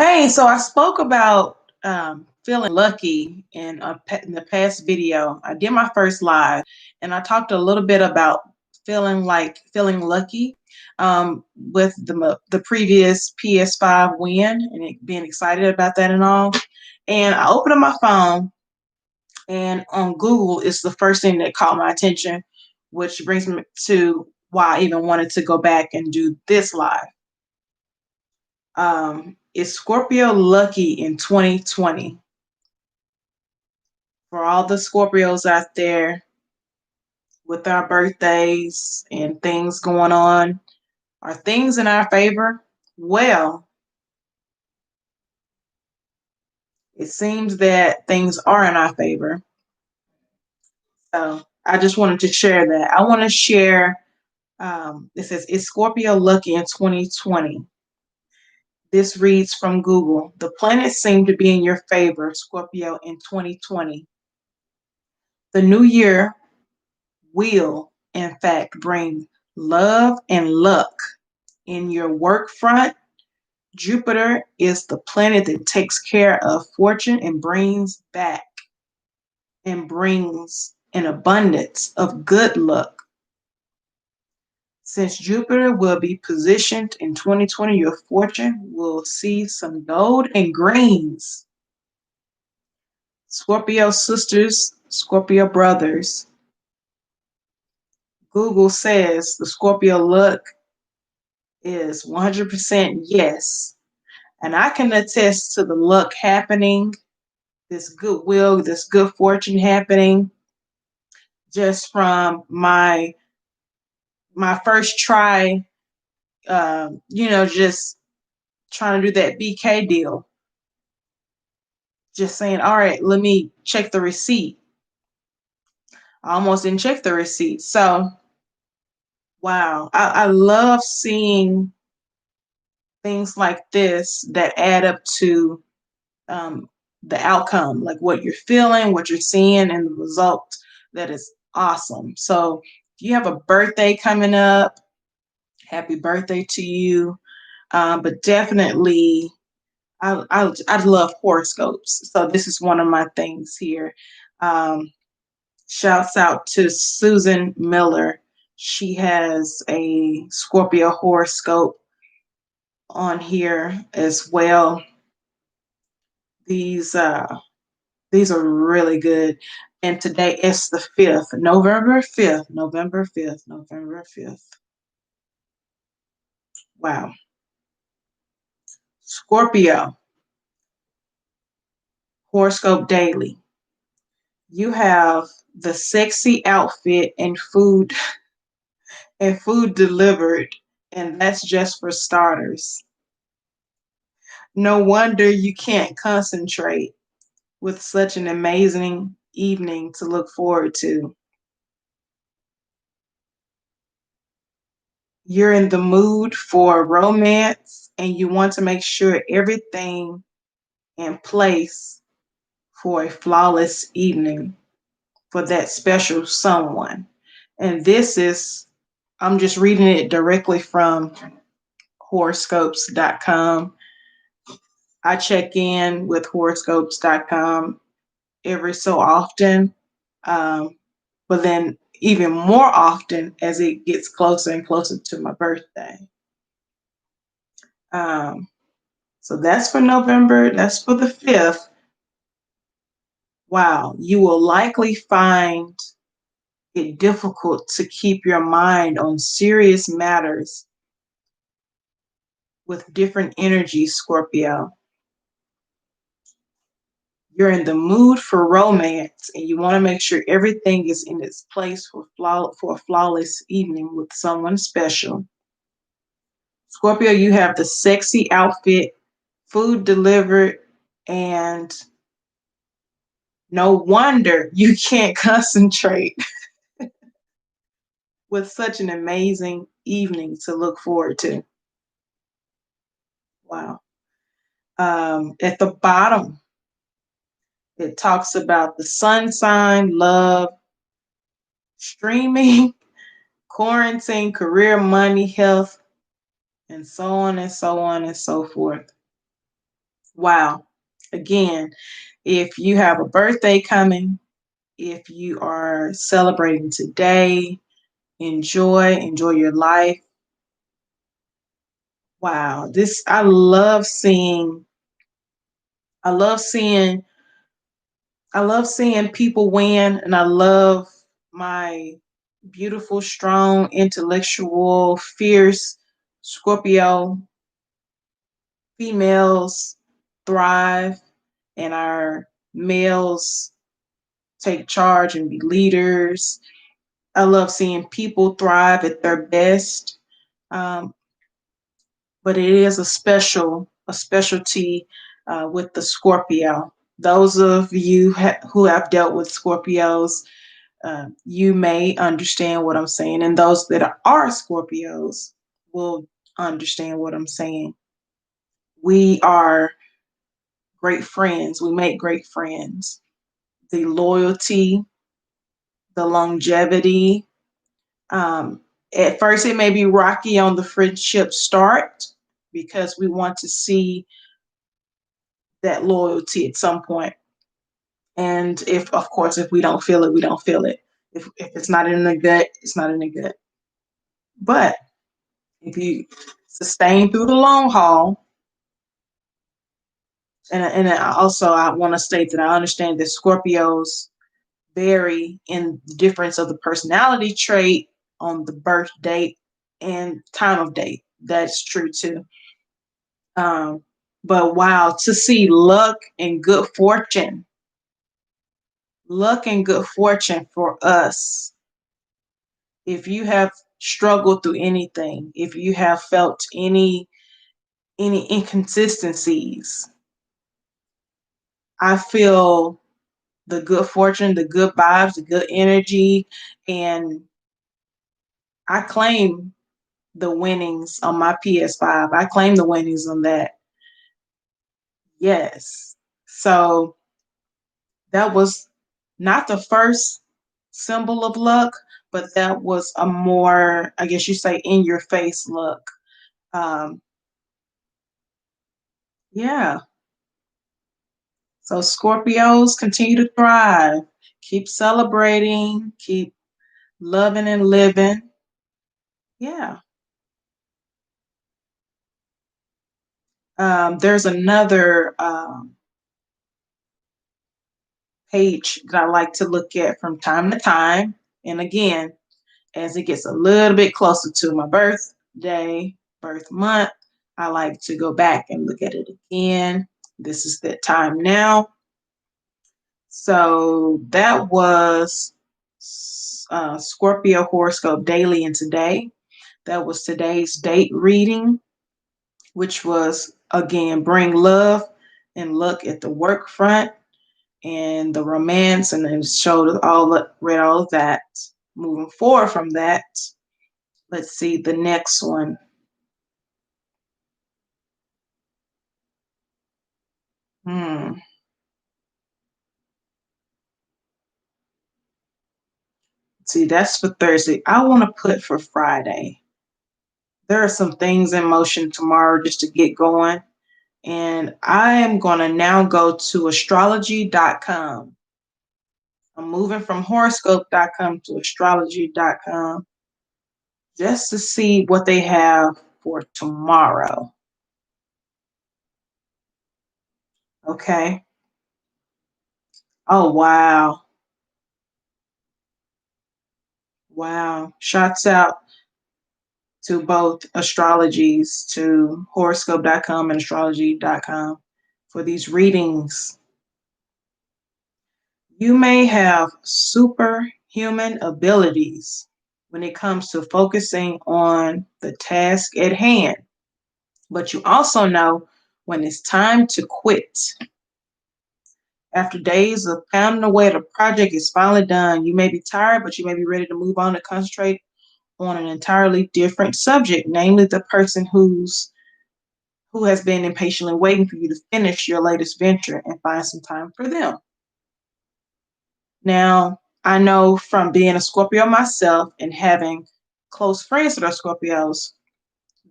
Hey, so I spoke about feeling lucky in the past video. I did my first live, and I talked a little bit about feeling lucky with the previous PS5 win and being excited about that and all. And I opened up my phone, and on Google, it's the first thing that caught my attention, which brings me to why I even wanted to go back and do this live. Is Scorpio lucky in 2020? For all the Scorpios out there with our birthdays and things going on, are things in our favor? Well, it seems that things are in our favor. So I just wanted to share that. I want to share, it says, is Scorpio lucky in 2020? This reads from Google. The planets seem to be in your favor, Scorpio, in 2020. The new year will, in fact, bring love and luck in your work front. Jupiter is the planet that takes care of fortune and brings an abundance of good luck. Since Jupiter will be positioned in 2020, your fortune will see some gold and greens. Scorpio sisters, Scorpio brothers. Google says the Scorpio luck is 100% yes. And I can attest to the luck happening, this goodwill, this good fortune happening just from my first try, just trying to do that BK deal. Just saying, all right, let me check the receipt. I almost didn't check the receipt. So, wow, I love seeing things like this that add up to um, the outcome, like what you're feeling, what you're seeing, and the result. That is awesome. So if you have a birthday coming up, happy birthday to you. But definitely, I love horoscopes. So this is one of my things here. Um, Shouts out to Susan Miller. She has a Scorpio horoscope on here as well. These uh, these are really good. And today is the 5th, November 5th, November 5th, November 5th. Wow. Scorpio, horoscope daily. You have the sexy outfit and food delivered, and that's just for starters. No wonder you can't concentrate with such an amazing evening to look forward to. You're in the mood for romance and you want to make sure everything in place for a flawless evening for that special someone. And I'm just reading it directly from horoscopes.com. I check in with horoscopes.com every so often, but then even more often as it gets closer and closer to my birthday. Um, so that's for November, that's for the 5th. Wow, you will likely find it difficult to keep your mind on serious matters with different energies, Scorpio. You're in the mood for romance and you want to make sure everything is in its place for a flawless evening with someone special. Scorpio, you have the sexy outfit, food delivered, and no wonder you can't concentrate with such an amazing evening to look forward to. Wow. At the bottom, it talks about the sun sign, love, streaming, quarantine, career, money, health, and so on and so on and so forth. Wow. Again, if you have a birthday coming, if you are celebrating today, enjoy your life. Wow. This I love seeing I love seeing people win, and I love my beautiful, strong, intellectual, fierce Scorpio females thrive, and our males take charge and be leaders. I love seeing people thrive at their best. Um, but it is a specialty with the Scorpio. Those of you who have dealt with Scorpios, you may understand what I'm saying, and those that are Scorpios will understand what I'm saying. We are great friends. We make great friends. The loyalty, the longevity. Um, at first, it may be rocky on the friendship start because we want to see that loyalty at some point. And if, of course, if we don't feel it, we don't feel it. If it's not in the gut, it's not in the gut. But if you sustain through the long haul, and also I want to state that I understand that Scorpios vary in the difference of the personality trait on the birth date and time of date. That's true too. Um, but wow, to see luck and good fortune for us. If you have struggled through anything, if you have felt any inconsistencies, I feel the good fortune, the good vibes, the good energy, and I claim the winnings on my PS5. I claim the winnings on that. Yes. So that was not the first symbol of luck, but that was a more, I guess you say, in your face look. Um, yeah. So Scorpios continue to thrive. Keep celebrating, keep loving and living. Yeah. There's another page that I like to look at from time to time. And again, as it gets a little bit closer to my birthday, birth month, I like to go back and look at it again. This is that time now. So that was Scorpio horoscope daily and today. That was today's date reading, which was again bring love and look at the work front and the romance, and then showed read all of that. Moving forward from that, let's see the next one. Hmm. See, that's for Thursday. I want to put for Friday. There are some things in motion tomorrow just to get going. And I am going to now go to astrology.com. I'm moving from horoscope.com to astrology.com just to see what they have for tomorrow. Okay. Oh, wow. Wow. Shots out to both astrologies, to horoscope.com and astrology.com for these readings. You may have superhuman abilities when it comes to focusing on the task at hand, but you also know when it's time to quit. After days of pounding away at a project is finally done, you may be tired, but you may be ready to move on and concentrate on an entirely different subject, namely the person who has been impatiently waiting for you to finish your latest venture and find some time for them. Now, I know from being a Scorpio myself and having close friends that are Scorpios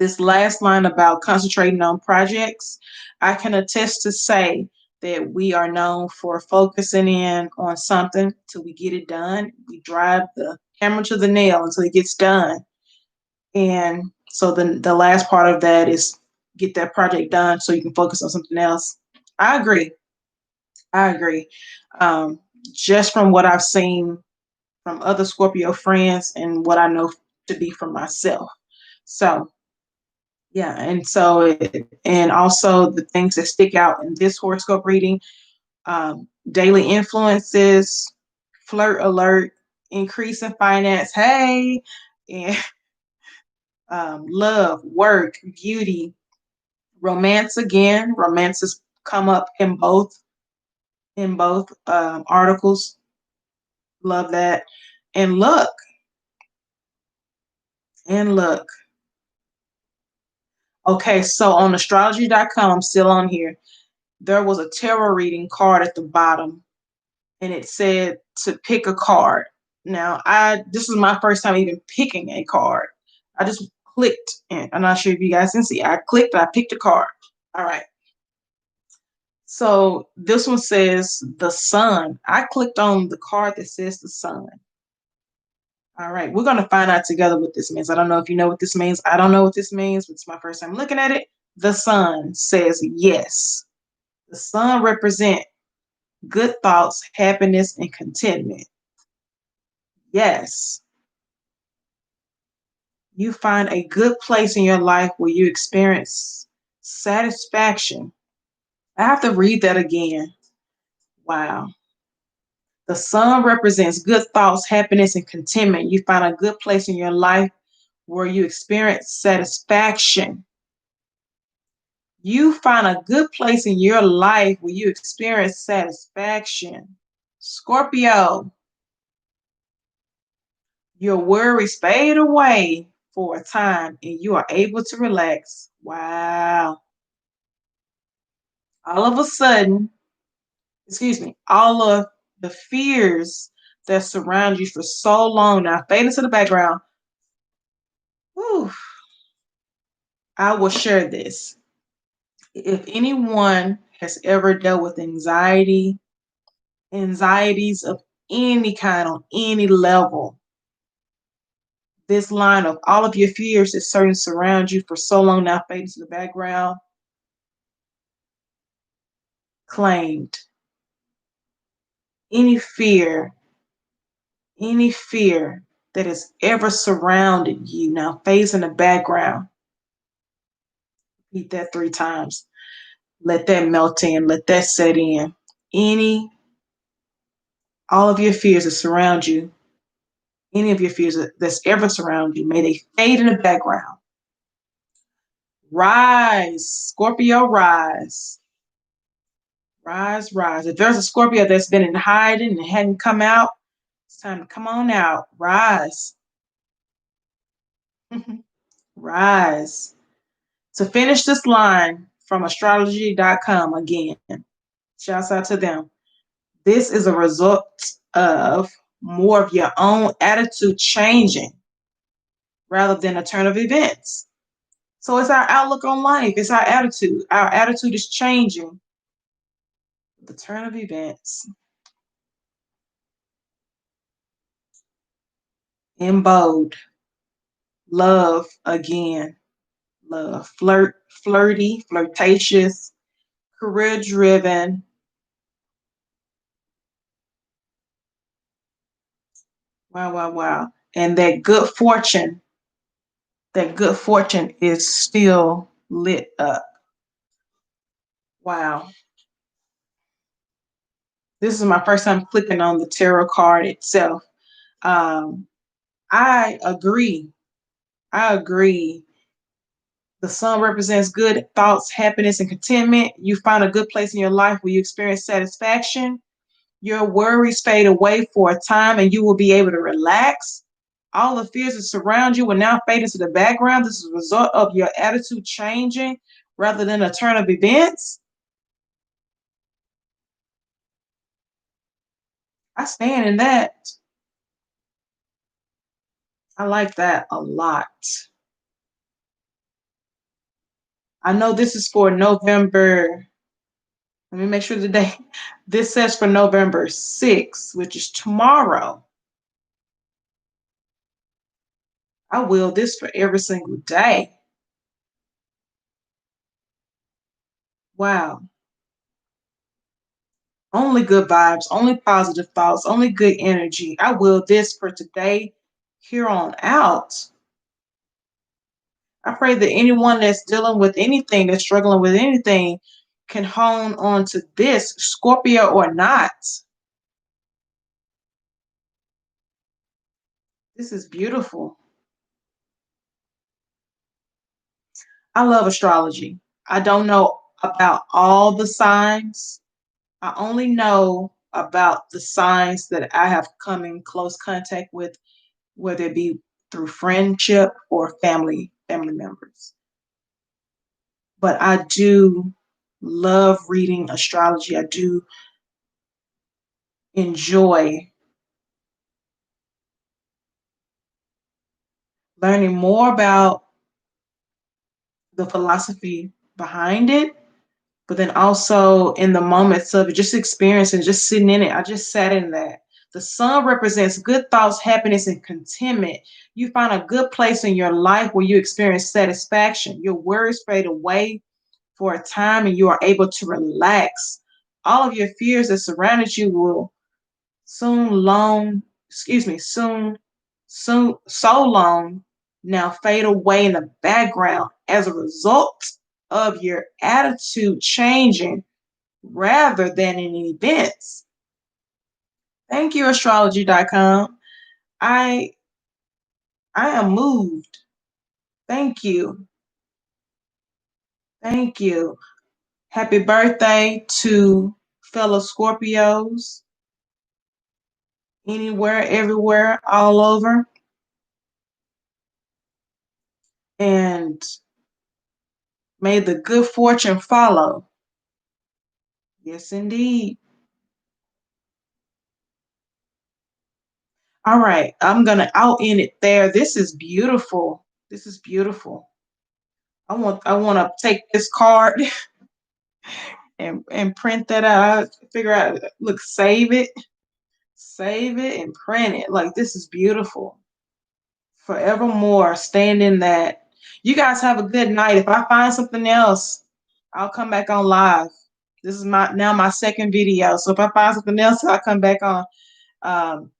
This last line about concentrating on projects, I can attest to say that we are known for focusing in on something till we get it done. We drive the hammer to the nail until it gets done. And so the last part of that is get that project done so you can focus on something else. I agree. I agree. Um, just from what I've seen from other Scorpio friends and what I know to be from myself. So yeah, and also the things that stick out in this horoscope reading, daily influences, flirt alert, increase in finance, hey, and love, work, beauty, romance again. Romances come up in both articles. Love that, and look. Okay, so on astrology.com, I'm still on here. There was a tarot reading card at the bottom, and it said to pick a card. Now, I this is my first time even picking a card. I just clicked, and I'm not sure if you guys can see. I clicked, I picked a card. All right. So this one says the sun. I clicked on the card that says the sun. All right, we're gonna find out together what this means. I don't know if you know what this means. I don't know what this means, but it's my first time looking at it. The sun says yes. The sun represents good thoughts, happiness, and contentment. Yes. You find a good place in your life where you experience satisfaction. I have to read that again. Wow. The sun represents good thoughts, happiness, and contentment. You find a good place in your life where you experience satisfaction. You find a good place in your life where you experience satisfaction. Scorpio, your worries fade away for a time and you are able to relax. Wow. All of a sudden, excuse me, all of the fears that surround you for so long now fade into the background. Whew, I will share this. If anyone has ever dealt with anxieties of any kind on any level, this line of all of your fears that certain surround you for so long now fade into the background, claimed. Any fear, any fear that has ever surrounded you now fades in the background. Repeat that 3 times. Let that melt in, let that set in. All of your fears that surround you, any of your fears that's ever surround you, may they fade in the background. Rise, Scorpio, rise. Rise, rise. If there's a Scorpio that's been in hiding and hadn't come out, it's time to come on out. Rise. Rise. To finish this line from astrology.com again, shouts out to them. This is a result of more of your own attitude changing rather than a turn of events. So it's our outlook on life, it's our attitude. Our attitude is changing. The turn of events. In bold. Love again. Love. Flirty, flirtatious, career driven. Wow, wow, wow. And that good fortune is still lit up. Wow. This is my first time clicking on the tarot card itself. Um, I agree. I agree. The sun represents good thoughts, happiness, and contentment. You find a good place in your life where you experience satisfaction. Your worries fade away for a time and you will be able to relax. All the fears that surround you will now fade into the background. This is a result of your attitude changing rather than a turn of events. I stand in that. I like that a lot. I know this is for November. Let me make sure the date. This says for November 6th, which is tomorrow. I will this for every single day. Wow. Only good vibes, only positive thoughts, only good energy. I will this for today, here on out. I pray that anyone that's dealing with anything, that's struggling with anything, can hone on to this, Scorpio or not. This is beautiful. I love astrology. I don't know about all the signs. I only know about the signs that I have come in close contact with, whether it be through friendship or family members. But I do love reading astrology. I do enjoy learning more about the philosophy behind it, but then also in the moments of it, just experiencing, just sitting in it. I just sat in that. The sun represents good thoughts, happiness, and contentment. You find a good place in your life where you experience satisfaction. Your worries fade away for a time and you are able to relax. All of your fears that surrounded you will soon long, excuse me, soon, so long now fade away in the background as a result of your attitude changing rather than in events. Thank you, astrology.com. I I am moved. Thank you. Thank you. Happy birthday to fellow Scorpios, anywhere, everywhere, all over. And may the good fortune follow. Yes, indeed. All right, I'll end it there. This is beautiful. This is beautiful. I want to take this card and print that out. Figure out, look, save it and print it. Like, this is beautiful. Forevermore, stand in that. You guys have a good night. If I find something else, I'll come back on live. This is my second video. So if I find something else, I'll come back on. Um,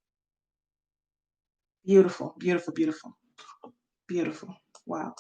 beautiful, beautiful, beautiful, beautiful. Wow.